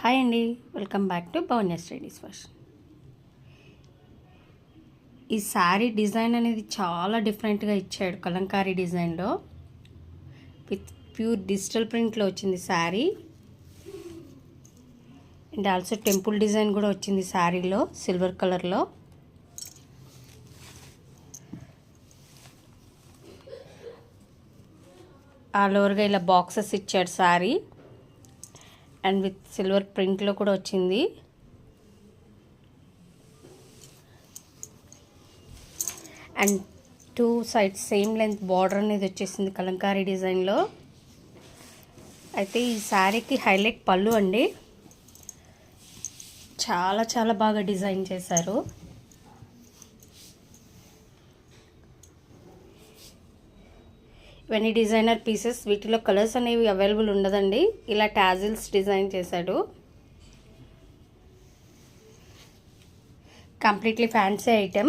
Hi అండి, welcome back to Bhavanya studies first. ఈ sari design అనేది చాలా డిఫరెంట్గా ఇచ్చాడు. కలంకారీ డిజైన్లో విత్ ప్యూర్ డిజిటల్ ప్రింట్లో వచ్చింది sari. And also temple design కూడా వచ్చింది శారీలో సిల్వర్ కలర్లో. ఆల్ ఓవర్గా ఇలా బాక్సెస్ ఇచ్చాడు శారీ. అండ్ విత్ సిల్వర్ ప్రింట్లో కూడా వచ్చింది. And 2 sides same length border అనేది వచ్చేసింది కలంకారీ డిజైన్లో. అయితే ఈ శారీకి హైలైట్ పళ్ళు అండి. చాలా చాలా బాగా డిజైన్ చేశారు. ఇవన్నీ డిజైనర్ పీసెస్. వీటిలో కలర్స్ అనేవి అవైలబుల్ ఉండదండి. ఇలా టాజిల్స్ డిజైన్ చేశాడు. Completely fancy item.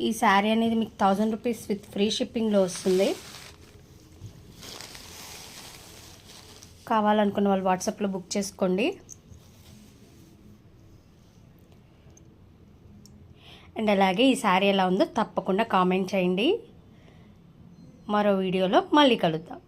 ఈ శారీ అనేది మీకు 1000 రూపీస్ విత్ ఫ్రీ షిప్పింగ్లో వస్తుంది. కావాలనుకున్న వాళ్ళు వాట్సాప్లో బుక్ చేసుకోండి. అండ్ అలాగే ఈ శారీ ఎలా ఉందో తప్పకుండా కామెంట్ చేయండి. మరో వీడియోలో మళ్ళీ కలుద్దాం.